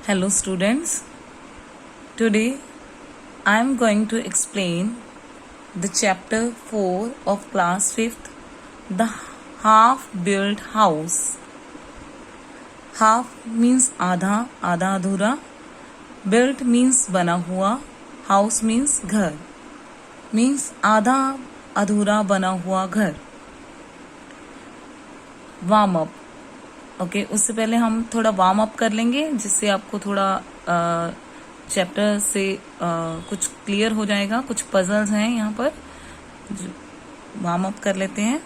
Hello students, today I am going to explain the chapter 4 of class 5th, the half built house. Half means आधा, आधा अधूरा. Built means बना हुआ. House means घर. Means आधा अधूरा बना हुआ घर. Warm up. ओके, उससे पहले हम थोड़ा वार्म अप कर लेंगे जिससे आपको थोड़ा चैप्टर से कुछ क्लियर हो जाएगा. कुछ पजल्स हैं यहाँ पर, वार्म अप कर लेते हैं.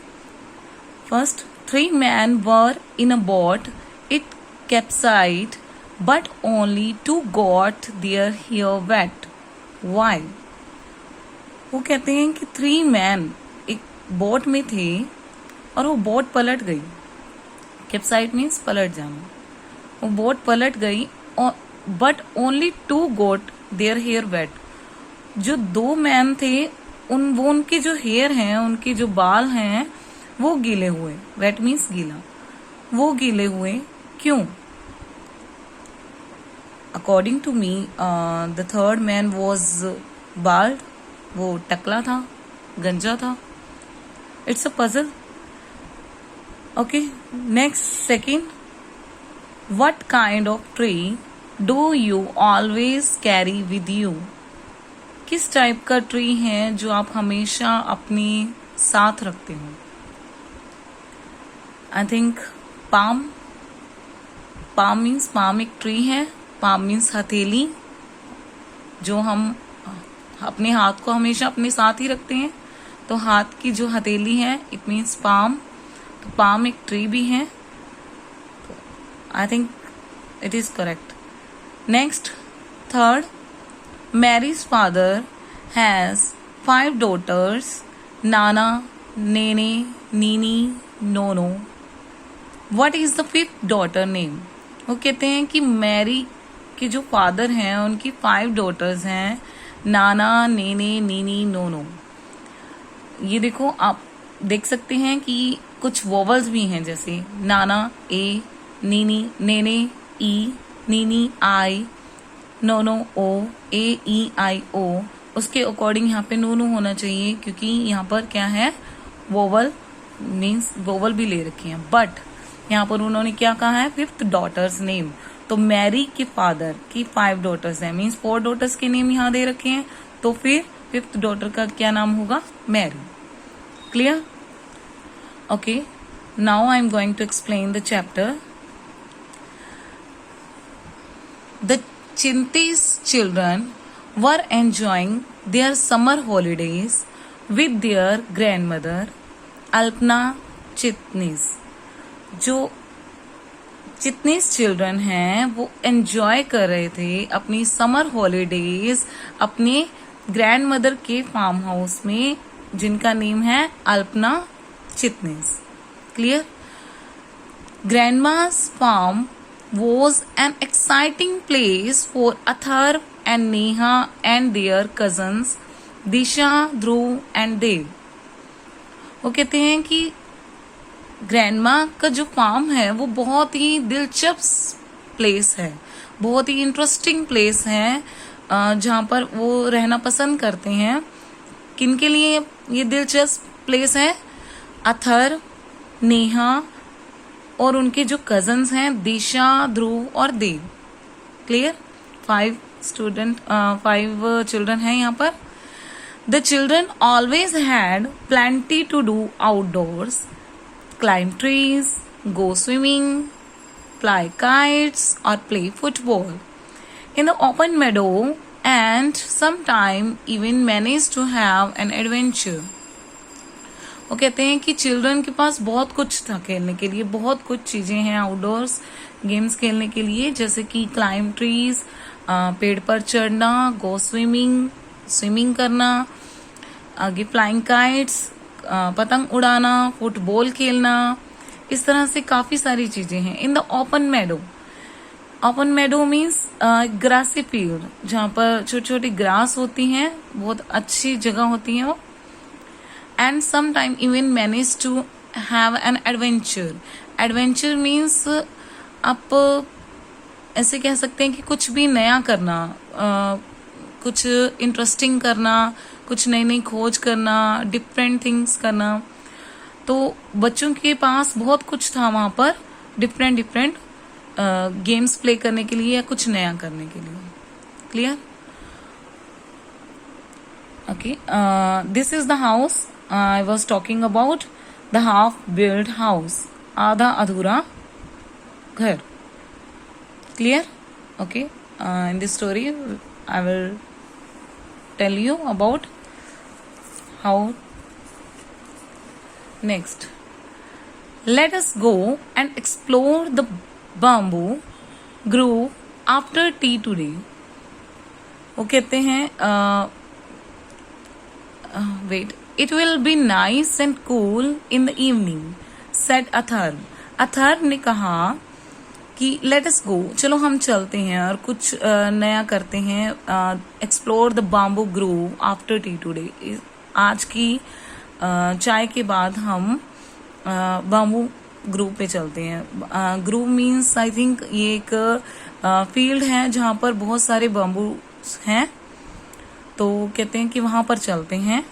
First, 3 men were in a boat. It capsized, but only 2 got their hair wet. Why? वो कहते हैं कि 3 men एक बोट में थे और वो बोट पलट गई. कैप्साइड मीन्स पलट जाना. वो बोट पलट गई but only 2 got their hair wet. जो 2 मैन थे उनके जो हेयर हैं, उनके जो बाल हैं वो गीले हुए. वेट मीन्स गीला. वो गीले हुए क्यों? According to me the third man was bald. वो टकला था, गंजा था. It's a puzzle. Okay, next, second, what kind of tree do you always carry with you? किस टाइप का ट्री है जो आप हमेशा अपने साथ रखते हो? I think palm. Palm means palm एक ट्री है. पाम मीन्स हथेली, जो हम अपने हाथ को हमेशा अपने साथ ही रखते हैं. तो हाथ की जो हथेली है, इट मीन्स पाम. तो पाम एक ट्री भी है. I think it is correct. Next, third, Mary's father has 5 daughters. Nana, Nene, Nini, Nono. What is the 5th daughter name? वो कहते हैं कि मैरी के जो फादर हैं उनकी 5 daughters हैं. नाना, नेने, नीनी, नोनो. ये देखो, आप देख सकते हैं कि कुछ वोवल्स भी हैं, जैसे नाना ए, नीनी नेने ई, नीनी आई, नोनो ओ, ए ई आई ओ. उसके अकॉर्डिंग यहाँ पे नोनो होना चाहिए क्योंकि यहाँ पर क्या है, वोवल मीन्स वोवल भी ले रखी है. बट यहाँ पर उन्होंने क्या कहा है, 5th daughter's नेम. तो मैरी के फादर की 5 daughters है, मीन्स 4 daughters के नेम यहाँ दे रखे हैं. तो फिर 5th daughter का क्या नाम होगा? Mary. Clear? Okay, now I am going to explain the chapter. The Chintis children were enjoying their summer holidays with their grandmother, Alpna Chitnis. जो चिटनीस चिल्ड्रन हैं वो एंजॉय कर रहे थे अपनी समर हॉलीडेज अपने ग्रैंड मदर के फार्म हाउस में, जिनका नेम है Alpana Chitnis. Clear? Grandma's farm was an exciting place for Atharv and Neha and their cousins Disha, Dhruv and Dev. वो कहते हैं कि ग्रैंडमा का जो फार्म है वो बहुत ही दिलचस्प प्लेस है, बहुत ही इंटरेस्टिंग प्लेस है, जहाँ पर वो रहना पसंद करते हैं. किनके लिए ये दिलचस्प प्लेस है? अथर, नेहा और उनके जो कजन्स हैं दिशा, ध्रुव और देव. क्लियर? 5 चिल्ड्रन हैं यहाँ पर. The children always had plenty to do outdoors. Climb trees, go swimming, fly kites और play football in the open meadow and sometime even manage to have an adventure. वो कहते हैं कि चिल्ड्रन के पास बहुत कुछ था खेलने के लिए, बहुत कुछ चीजें हैं आउटडोर्स गेम्स खेलने के लिए, जैसे कि क्लाइंब ट्रीज, पेड़ पर चढ़ना, गो स्विमिंग करना, आगे फ्लाइंग काइट्स, पतंग उड़ाना, फुटबॉल खेलना. इस तरह से काफी सारी चीजें हैं. In the open meadow. Open meadow means grassy field, जहाँ पर छोटी छोटी ग्रास होती हैं, बहुत अच्छी जगह होती है वो. And sometime even manage to have an adventure. Adventure means आप ऐसे कह सकते हैं कि कुछ भी नया करना, कुछ इंटरेस्टिंग करना, कुछ नई नई खोज करना, डिफरेंट थिंग्स करना। तो बच्चों के पास बहुत कुछ था वहां पर, डिफरेंट डिफरेंट गेम्स प्ले करने के लिए या कुछ नया करने के लिए। Clear? Okay, this is the house I was talking about, the half build house, आधा अधूरा घर। Clear? Okay, in this story I will tell you about how. Next, let us go and explore the bamboo grove after tea today. वो कहते हैं wait, it will be nice and cool in the evening, said Atharva. Atharva ने कहा कि let us गो, चलो हम चलते हैं और कुछ नया करते हैं। Explore the bamboo Grove after T today, आज की चाय के बाद हम बाम्बू ग्रोव पे चलते हैं। ग्रोव मीन्स आई थिंक ये एक फील्ड है जहां पर बहुत सारे बाम्बू हैं, तो कहते हैं कि वहां पर चलते हैं।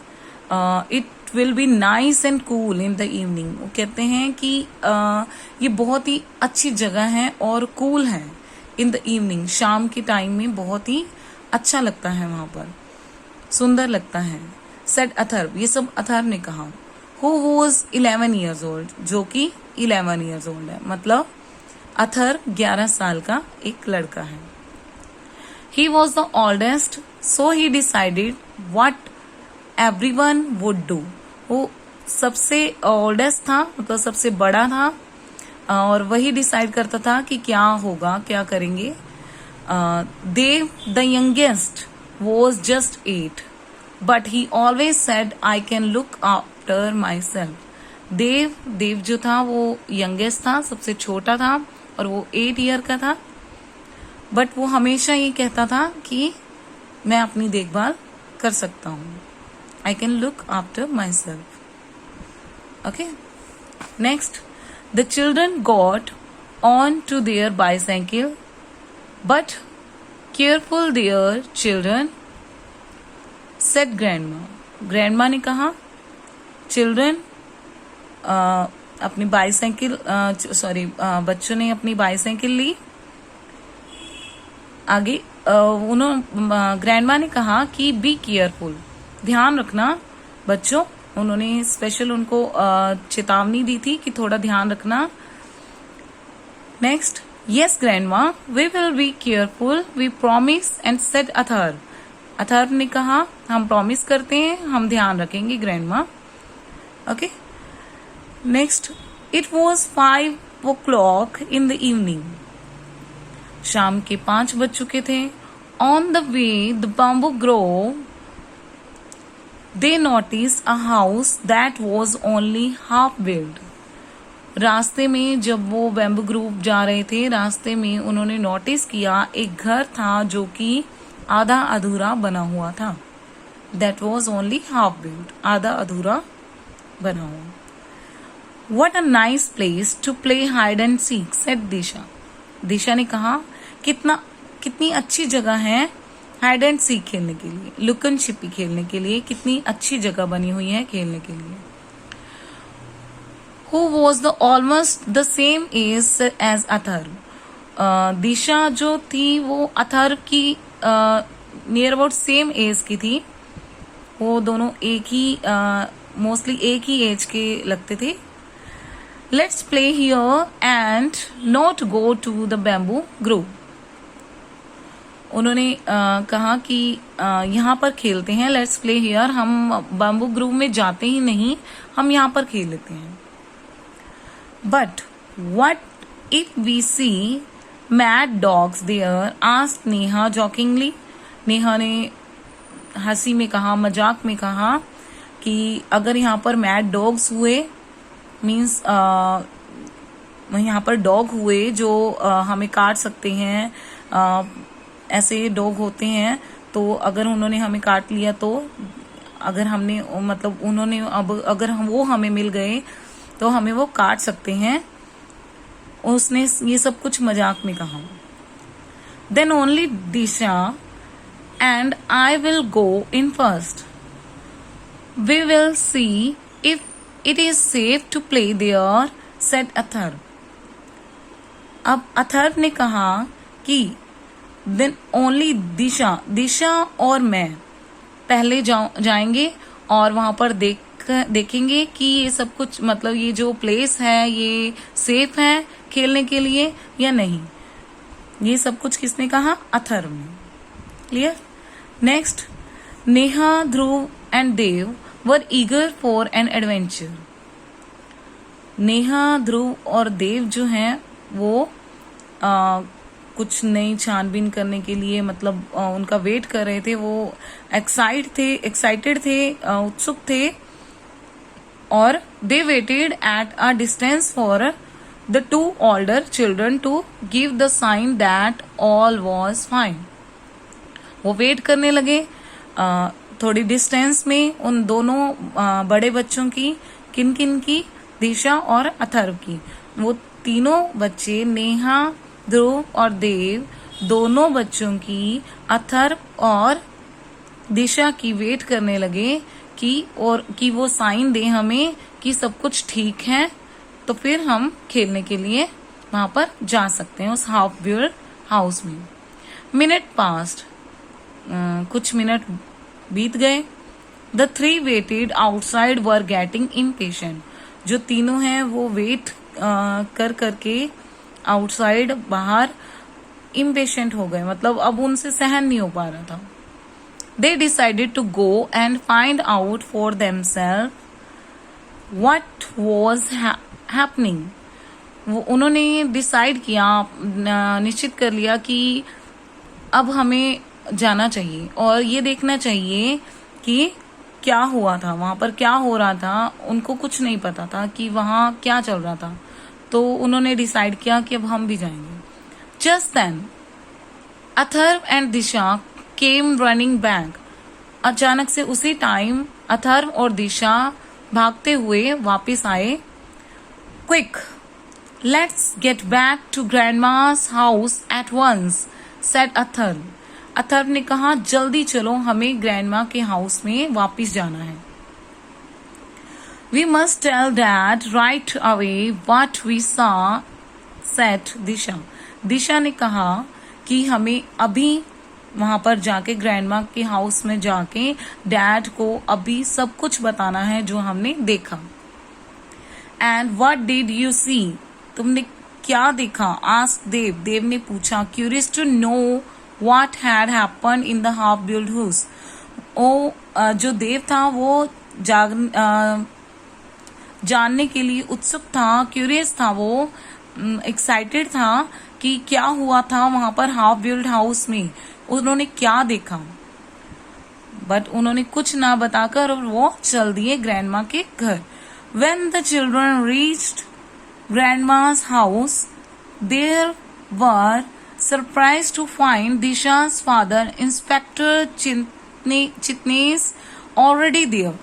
It will be nice and cool in the evening, वो कहते हैं कि ये बहुत ही अच्छी जगह है और कूल है इन द इवनिंग, शाम के टाइम में बहुत ही अच्छा लगता है वहां पर, सुंदर लगता है। सेड अथर्व, ये सब अथर्व ने कहा। हु वॉज 11 years old, जो कि 11 years old है, मतलब अथर्व 11 साल का एक लड़का है। He was the oldest, so he decided what everyone would do, वो सबसे ओल्डेस्ट था, मतलब सबसे बड़ा था, और वही डिसाइड करता था कि क्या होगा, क्या करेंगे। Dev the youngest was just 8, but he always said I can look after myself. Dev जो था वो यंगेस्ट था, सबसे छोटा था, और वो 8 year का था, बट वो हमेशा ये कहता था कि मैं अपनी देखभाल कर सकता हूँ, I can look after myself. Okay. Next, the children got on to their bicycle, but careful dear children, said grandma. Grandma ने कहा, children अपनी बाईसाइकिल बच्चों ने अपनी बाईसाइकिल ली। आगे ग्रैंडमा ने कहा कि बी केयरफुल, ध्यान रखना बच्चों। उन्होंने स्पेशल उनको चेतावनी दी थी कि थोड़ा ध्यान रखना। Next, yes grandma, we will be careful, we promise, and said Atharva. Atharva ने कहा, हम प्रॉमिस करते हैं, हम ध्यान रखेंगे grandma. Okay. Next, it was 5 o'clock in the evening, शाम के 5 बज चुके थे। On the way the bamboo grove they noticed a house that was only half built. रास्ते में जब वो बैम्बू ग्रोव जा रहे थे, रास्ते में उन्होंने नोटिस किया एक घर था जो कि आधा अधूरा बना हुआ था। That was only half built, आधा अधूरा बना हुआ। What a nice place to play hide and seek, said दिशा। दिशा ने कहा, कितनी अच्छी जगह है हाइड एंड सीक खेलने के लिए, लुकन छिपी खेलने के लिए, कितनी अच्छी जगह बनी हुई है खेलने के लिए। Who was the almost the same age as Atharva. दिशा जो थी वो अथर्व की नियर अबाउट सेम एज की थी, वो दोनों एक ही मोस्टली एक ही एज के लगते थे। Let's play here and not go to the bamboo grove, उन्होंने कहा कि यहाँ पर खेलते हैं, लेट्स प्ले हियर, हम बैम्बू ग्रोव में जाते ही नहीं, हम यहाँ पर खेल लेते हैं। But what if we see mad dogs there, asked Neha jokingly. Neha ने हंसी में कहा, मजाक में कहा कि अगर यहाँ पर मैड डॉग्स हुए, मीन्स यहाँ पर डॉग हुए जो हमें काट सकते हैं, ऐसे डॉग होते हैं, तो अगर उन्होंने हमें काट लिया, तो अगर हमने मतलब उन्होंने अब अगर वो हमें मिल गए तो हमें वो काट सकते हैं। उसने ये सब कुछ मजाक में कहा। Then only Disha and I will go in first. We will see if it is safe to play there, said Atharv. अब अथर्व ने कहा कि देन ओनली दिशा और मैं पहले जाएंगे और वहां पर देखेंगे कि ये सब कुछ मतलब ये जो प्लेस है ये सेफ है खेलने के लिए या नहीं. ये सब कुछ किसने कहा? अथर्व ने. Clear. Next, Neha, Dhruv and Dev were eager for an adventure. Neha, Dhruv और देव जो हैं वो कुछ नई छानबीन करने के लिए मतलब उनका वेट कर रहे थे. वो एक्साइटेड थे, उत्सुक थे. और they waited at a distance for the two older children to give the sign that all was fine. वो वेट करने लगे थोड़ी डिस्टेंस में उन दोनों बड़े बच्चों की. किन किन की? दिशा और अथर्व की. वो तीनों बच्चे नेहा, ध्रुव और देव दोनों बच्चों की, अथर्व और दिशा की वेट करने लगे कि वो साइन दे हमें कि सब कुछ ठीक है तो फिर हम खेलने के लिए वहां पर जा सकते हैं उस हाफ बिल्ड हाउस में. Minute passed. कुछ मिनट बीत गए. The three waited outside were getting impatient. जो तीनों हैं वो वेट कर करके आउटसाइड बाहर इम्पेशेंट हो गए, मतलब अब उनसे सहन नहीं हो पा रहा था. They decided to go and find out for themselves what was happening. वो उन्होंने डिसाइड किया, निश्चित कर लिया कि अब हमें जाना चाहिए और ये देखना चाहिए कि क्या हुआ था वहां पर, क्या हो रहा था. उनको कुछ नहीं पता था कि वहां क्या चल रहा था, तो उन्होंने डिसाइड किया कि अब हम भी जाएंगे. Just then Atharv and Disha came running back. अचानक से उसी टाइम अथर्व और दिशा भागते हुए वापस आए. Quick, let's get back to grandma's house at once, said Atharva. Atharva ने कहा जल्दी चलो, हमें ग्रैंडमा के हाउस में वापस जाना है. We must tell Dad right away what we saw, said दिशा. दिशा ने कहा कि हमें अभी वहां पर जाके ग्रैंडमा के हाउस में जाके डैड को अभी सब कुछ बताना है जो हमने देखा. And what did you see? तुमने क्या देखा? asked देव. देव ने पूछा. Curious to know what had happened in the half-built house. जो देव था वो जानने के लिए उत्सुक था, क्यूरियस था, वो एक्साइटेड था कि क्या हुआ था वहां पर हाफ बिल्ड हाउस में, उन्होंने क्या देखा. बट उन्होंने कुछ ना बताकर वो चल दिए ग्रैंडमा के घर. When the children reached grandma's house, they were surprised to find Disha's father, Inspector Chitnis, already there.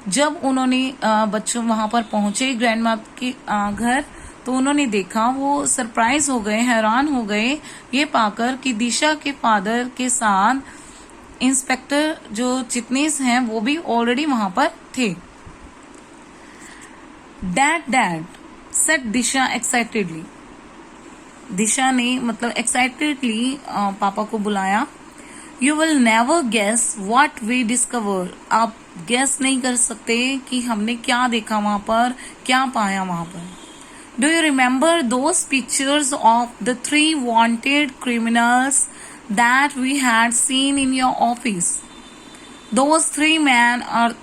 जब उन्होंने बच्चों वहां पर पहुंचे ग्रैंडमा के घर, तो उन्होंने देखा, वो सरप्राइज हो गए, हैरान हो गए ये पाकर कि दिशा के फादर के साथ इंस्पेक्टर जो चिटनीस हैं वो भी ऑलरेडी वहां पर थे. Dad said Disha excitedly. Disha ने मतलब एक्साइटेडली पापा को बुलाया. You will never guess what we discover. आप गेस नहीं कर सकते कि हमने क्या देखा वहां पर, क्या पाया वहां पर. Do you remember those pictures of the 3 wanted criminals that we had seen in your office? Those 3 men are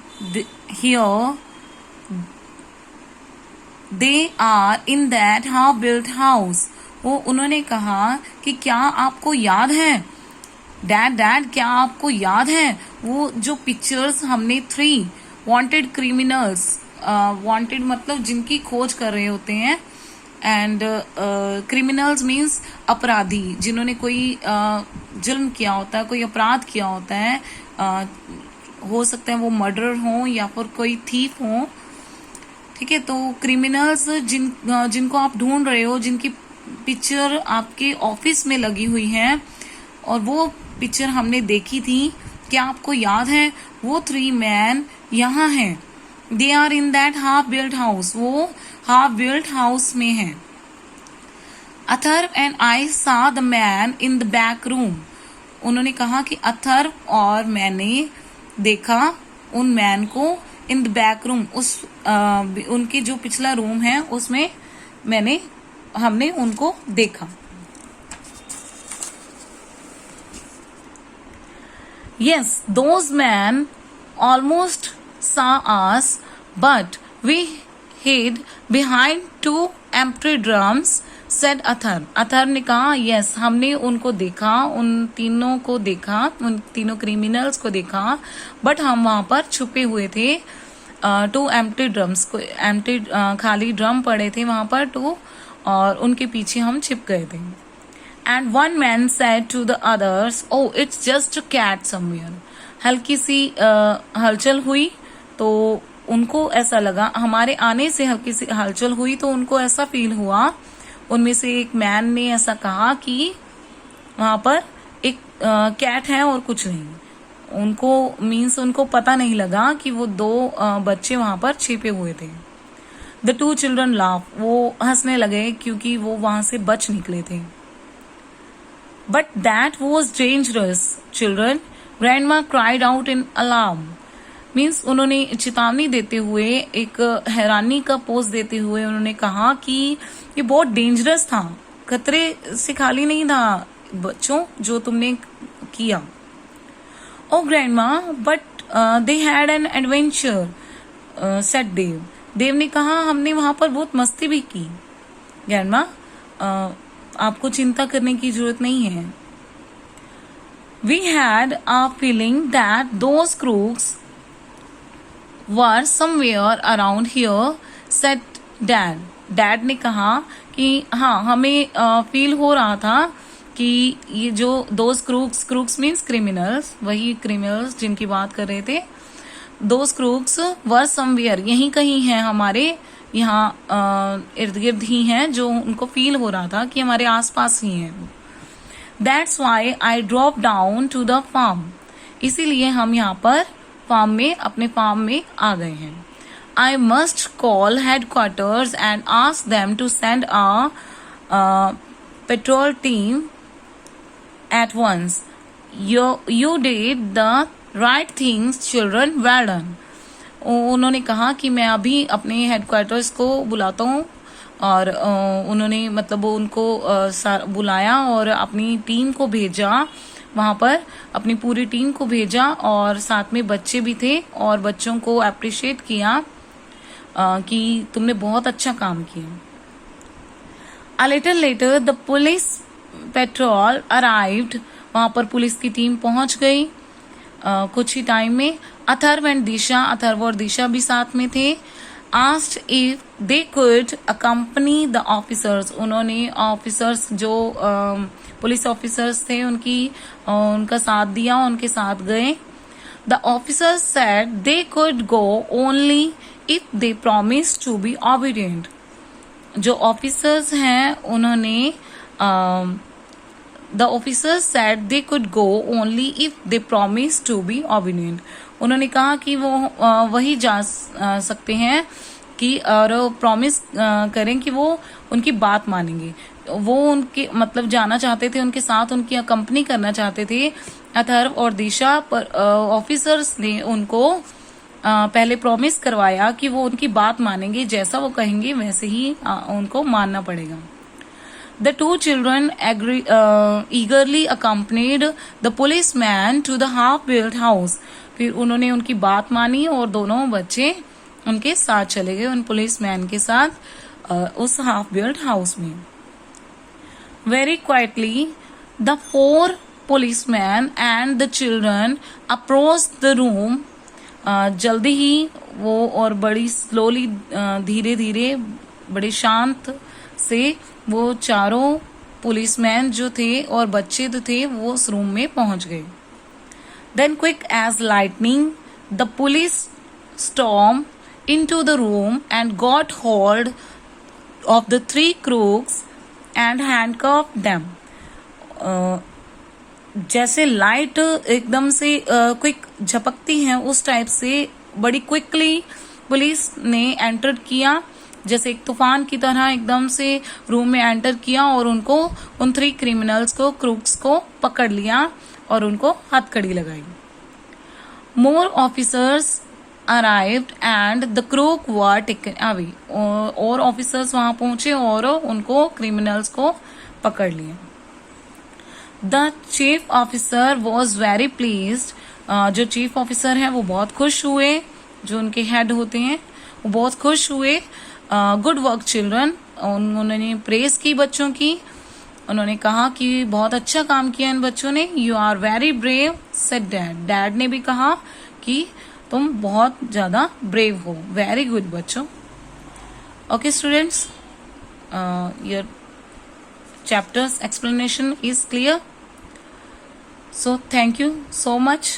here. They are in that half built house. वो उन्होंने कहा कि क्या आपको याद है डैड, क्या आपको याद है वो जो पिक्चर्स हमने 3 वांटेड क्रिमिनल्स, वांटेड मतलब जिनकी खोज कर रहे होते हैं, एंड क्रिमिनल्स मीन्स अपराधी, जिन्होंने कोई जुल्म किया होता है, कोई अपराध किया होता है, हो सकते हैं वो मर्डरर हो या फिर कोई थीफ हो. ठीक है, तो क्रिमिनल्स जिनको आप ढूंढ रहे हो, जिनकी पिक्चर आपके ऑफिस में लगी हुई है और वो पिक्चर हमने देखी थी, क्या आपको याद है? वो 3 मैन यहाँ हैं, they are in that half built house, वो हाफ बिल्ट हाउस में है। Atharv and I saw the man in the back room, उन्होंने कहा कि अथर्व और मैंने देखा उन मैन को इन द बैक रूम, उस उनके जो पिछला रूम है उसमें हमने उनको देखा। Yes, those men almost saw us, but we hid behind 2 empty drums, said Atharva. Atharva ने कहा यस, हमने उनको देखा, उन तीनों को देखा, उन तीनों क्रिमिनल्स को देखा, बट हम वहां पर छुपे हुए थे। 2 एम्प्टी ड्रम्स को, एम्प्टी खाली ड्रम पड़े थे वहां पर 2, और उनके पीछे हम छिप गए थे। And one man said to the others, "Oh, it's just a cat somewhere." हल्की सी हलचल हुई तो उनको ऐसा लगा, हमारे आने से हल्की सी हलचल हुई तो उनको ऐसा फील हुआ, उनमें से एक मैन ने ऐसा कहा कि वहां पर एक कैट है और कुछ नहीं। उनको उनको पता नहीं लगा कि वो 2 बच्चे वहां पर छिपे हुए थे। The 2 children laugh, वो हंसने लगे क्योंकि वो वहां से बच निकले थे। But that was dangerous, children, grandma cried out in alarm. Means उन्होंने चेतावनी देते हुए, एक हैरानी का पोज देते हुए उन्होंने कहा कि ये बहुत डेंजरस था, खतरे से खाली नहीं था बच्चों जो तुमने किया। Oh grandma, but they had an adventure, said Dave. देव ने कहा हमने वहां पर बहुत मस्ती भी की। ग्रैंडमा, आपको चिंता करने की जरूरत नहीं है। We had a feeling that those crooks were somewhere around here, said Dad. Dad ने कहा कि हाँ, हमें फील हो रहा था कि ये जो those crooks means criminals, वही criminals जिनकी बात कर रहे थे, those crooks were somewhere, यहीं कहीं हैं, हमारे यहाँ इर्द गिर्द ही हैं, जो उनको फील हो रहा था कि हमारे आसपास ही हैं। That's why I dropped down to the farm, इसीलिए हम यहाँ पर फार्म में, अपने फार्म में आ गए हैं। I must call headquarters and ask them to send a patrol team at once. You did the right things, children, well done. उन्होंने कहा कि मैं अभी अपने हेडक्वार्टर्स को बुलाता हूँ, और उन्होंने मतलब उनको बुलाया और अपनी टीम को भेजा वहां पर, अपनी पूरी टीम को भेजा, और साथ में बच्चे भी थे, और बच्चों को अप्रिशिएट किया कि तुमने बहुत अच्छा काम किया। A little later the police patrol arrived, वहां पर पुलिस की टीम पहुंच गई कुछ ही टाइम में। अथर्व एंड दिशा, अथर्व और दिशा भी साथ में थे। asked if they could accompany the officers, उन्होंने ऑफिसर्स जो पुलिस ऑफिसर्स थे उनका साथ दिया, उनके साथ गए। The officers said they could go only if they promised to be obedient. जो ऑफिसर्स हैं उन्होंने The officers said they could go only if they promised to be obedient. उन्होंने कहा कि वो वही जा सकते हैं कि और प्रॉमिस करें कि वो उनकी बात मानेंगे। वो उनके मतलब जाना चाहते थे, उनके साथ उनकी कंपनी करना चाहते थे अथर्व और दिशा, पर ऑफिसर्स ने उनको पहले प्रॉमिस करवाया कि वो उनकी बात मानेंगे, जैसा वो कहेंगे वैसे ही उनको मानना पड़ेगा। The 2 children eagerly accompanied the policeman to the half-built house. फिर उन्होंने उनकी बात मानी और दोनों बच्चे उनके साथ चले गए, उन पुलिसमैन के साथ उस half-built house में। Very quietly, the 4 policemen and the children approached the room. जल्दी ही वो और बड़ी स्लोली, धीरे धीरे, बड़े शांत से वो चारों पुलिसमैन जो थे और बच्चे जो थे वो उस रूम में पहुंच गए। Then quick as lightning, the police stormed into the room and got hold of the 3 crooks and handcuffed them. जैसे लाइट एकदम से क्विक झपकती है उस टाइप से बड़ी क्विकली पुलिस ने एंटर किया, जैसे एक तूफान की तरह एकदम से रूम में एंटर किया और उनको उन 3 क्रिमिनल्स को, क्रूक्स को पकड़ लिया और उनको हथकड़ी लगाई. More officers arrived and the crook were taken away. और ऑफिसर्स वहां पहुंचे और उनको क्रिमिनल्स को पकड़ लिया. The chief officer was very pleased. जो चीफ ऑफिसर है वो बहुत खुश हुए, जो उनके हेड होते हैं वो बहुत खुश हुए. Good work children. उन्होंने प्रेज की बच्चों की. उन्होंने कहा कि बहुत अच्छा काम किया इन बच्चों ने. You are very brave said dad. Dad ने भी कहा कि तुम बहुत ज्यादा ब्रेव हो. वेरी गुड बच्चों. Okay students, your chapter's explanation is clear. So thank you so much.